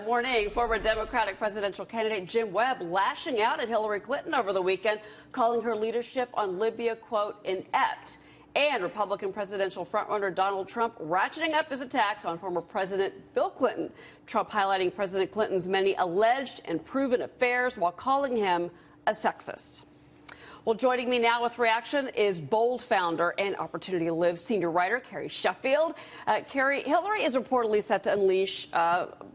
Morning. Former Democratic presidential candidate Jim Webb lashing out at Hillary Clinton over the weekend, calling her leadership on Libya, quote, inept. And Republican presidential frontrunner Donald Trump ratcheting up his attacks on former President Bill Clinton. Trump highlighting President Clinton's many alleged and proven affairs while calling him a sexist. Well, joining me now with reaction is Bold founder and Opportunity to Live senior writer Carrie Sheffield. Carrie, Hillary is reportedly set to unleash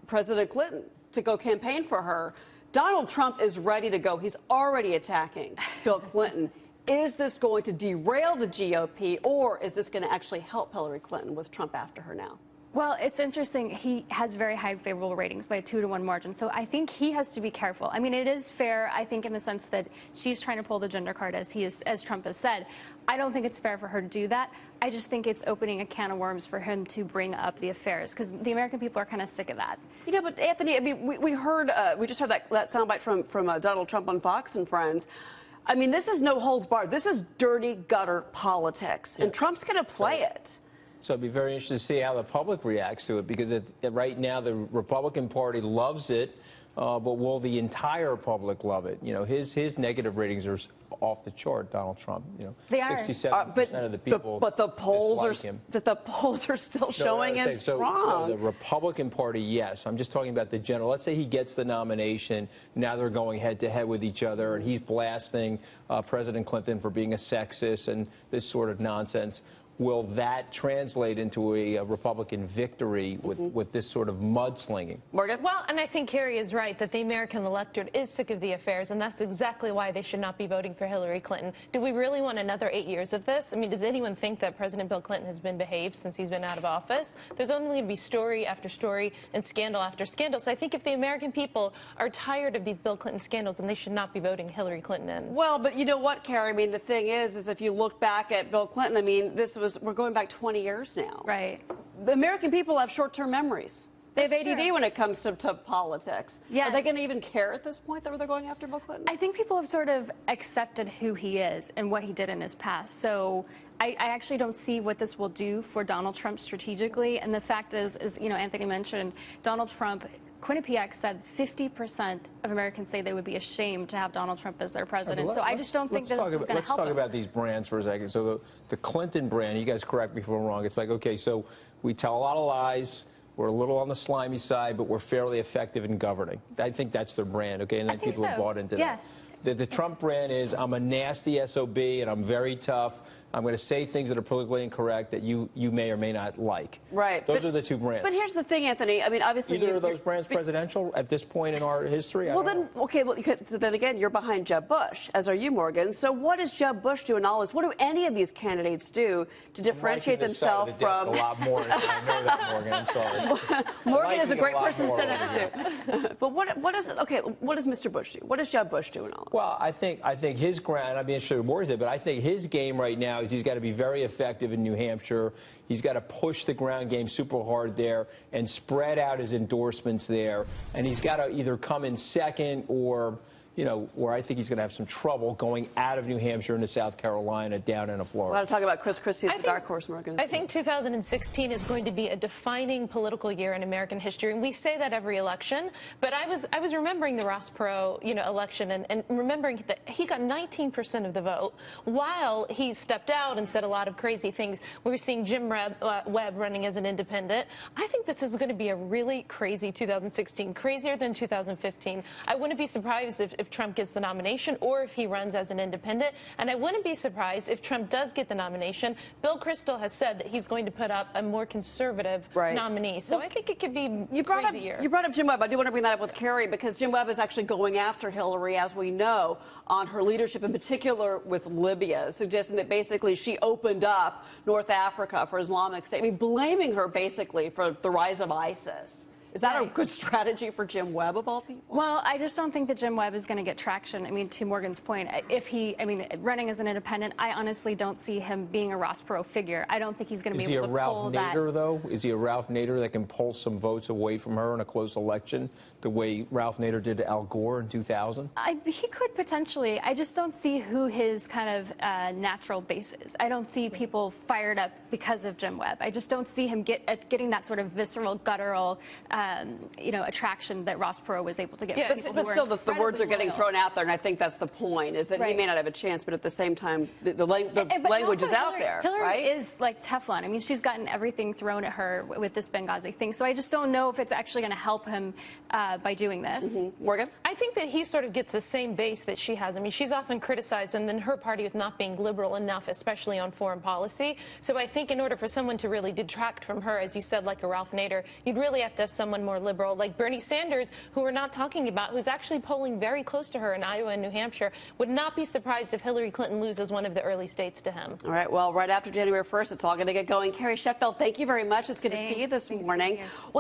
President Clinton to go campaign for her. Donald Trump is ready to go. He's already attacking Bill Clinton. Is this going to derail the GOP, or is this going to actually help Hillary Clinton with Trump after her now? Well, it's interesting. He has very high favorable ratings by a 2-to-1 margin. So I think he has to be careful. I mean, it is fair, I think, in the sense that she's trying to pull the gender card, as Trump has said. I don't think it's fair for her to do that. I just think it's opening a can of worms for him to bring up the affairs, because the American people are kind of sick of that. You know, but Anthony, I mean, we just heard that soundbite from Donald Trump on Fox and Friends. I mean, this is no holds barred. This is dirty gutter politics, and Trump's going to play it. So it'd be very interesting to see how the public reacts to it, because right now the Republican Party loves it, but will the entire public love it? You know, his negative ratings are off the chart. Donald Trump, you know, they are. 67% of the people but the polls dislike him. The polls are still showing him strong. So the Republican Party, yes. I'm just talking about the general. Let's say he gets the nomination. Now they're going head to head with each other, and he's blasting President Clinton for being a sexist and this sort of nonsense. Will that translate into a Republican victory with this sort of mudslinging? Morgan? Well, and I think Carrie is right that the American electorate is sick of the affairs, and that's exactly why they should not be voting for Hillary Clinton. Do we really want another 8 years of this? I mean, does anyone think that President Bill Clinton has been behaved since he's been out of office? There's only going to be story after story and scandal after scandal. So I think if the American people are tired of these Bill Clinton scandals, then they should not be voting Hillary Clinton in. Well, but you know what, Carrie? I mean, the thing is if you look back at Bill Clinton, I mean, we're going back 20 years now. Right. The American people have short-term memories. They have ADD true. when it comes to politics. Yes. Are they going to even care at this point that they're going after Bill Clinton? I think people have sort of accepted who he is and what he did in his past. So I actually don't see what this will do for Donald Trump strategically. And the fact is, you know, Anthony mentioned Donald Trump. Quinnipiac said 50% of Americans say they would be ashamed to have Donald Trump as their president. So I just don't think that it's going to help. Let's talk about these brands for a second. So the Clinton brand, you guys correct me if I'm wrong. It's like, okay, so we tell a lot of lies. We're a little on the slimy side, but we're fairly effective in governing. I think that's their brand, okay? And then people have bought into that. The Trump brand is, I'm a nasty SOB and I'm very tough. I'm going to say things that are politically incorrect that you may or may not like. Right. Those are the two brands. But here's the thing, Anthony. I mean, obviously... Either of those brands presidential at this point in our history? Well, then, okay, well, so then again, you're behind Jeb Bush, as are you, Morgan. So what does Jeb Bush do in all this? What do any of these candidates do to differentiate themselves from... a lot more. I know that, Morgan. I'm sorry. Morgan is a great person to send it to. But what does Mr. Bush do? What does Jeb Bush do in all this? Well, I think his ground, I'd be interested in Morgan's, but I think his game right now is he's got to be very effective in New Hampshire. He's got to push the ground game super hard there and spread out his endorsements there. And he's got to either come in second or, you know, where I think he's going to have some trouble going out of New Hampshire into South Carolina, down into Florida. Well, I'll talk about Chris Christie's the dark horse, Morgan. I think 2016 is going to be a defining political year in American history, and we say that every election. But I was remembering the Ross Perot, you know, election and remembering that he got 19% of the vote while he stepped out and said a lot of crazy things. We were seeing Jim Webb running as an independent. I think this is going to be a really crazy 2016, crazier than 2015. I wouldn't be surprised if Trump gets the nomination or if he runs as an independent. And I wouldn't be surprised if Trump does get the nomination. Bill Kristol has said that he's going to put up a more conservative nominee. So I think it could be a crazy year. You brought up Jim Webb. I do want to bring that up with Carrie, because Jim Webb is actually going after Hillary, as we know, on her leadership, in particular with Libya, suggesting that basically she opened up North Africa for Islamic State. I mean, blaming her basically for the rise of ISIS. Is that a good strategy for Jim Webb, of all people? Well, I just don't think that Jim Webb is going to get traction. I mean, to Morgan's point, running as an independent, I honestly don't see him being a Ross Perot figure. I don't think he's going to be able to pull that. Is he a Ralph Nader, though? Is he a Ralph Nader that can pull some votes away from her in a close election, the way Ralph Nader did to Al Gore in 2000? He could potentially. I just don't see who his kind of natural base is. I don't see people fired up because of Jim Webb. I just don't see him getting that sort of visceral, guttural attraction that Ross Perot was able to get. Yeah, but still, the words are getting thrown out there, and I think that's the point, is that he may not have a chance, but at the same time, the language is out there, Hillary right? is like Teflon. I mean, she's gotten everything thrown at her with this Benghazi thing, so I just don't know if it's actually going to help him by doing this. Morgan? I think that he sort of gets the same base that she has. I mean, she's often criticized, and then her party with not being liberal enough, especially on foreign policy. So I think in order for someone to really detract from her, as you said, like a Ralph Nader, you'd really have to have someone more liberal, like Bernie Sanders, who we're not talking about, who's actually polling very close to her in Iowa and New Hampshire. Would not be surprised if Hillary Clinton loses one of the early states to him. All right, well, right after January 1st, it's all going to get going. Carrie, Sheffield, thank you very much. It's good to see you this morning.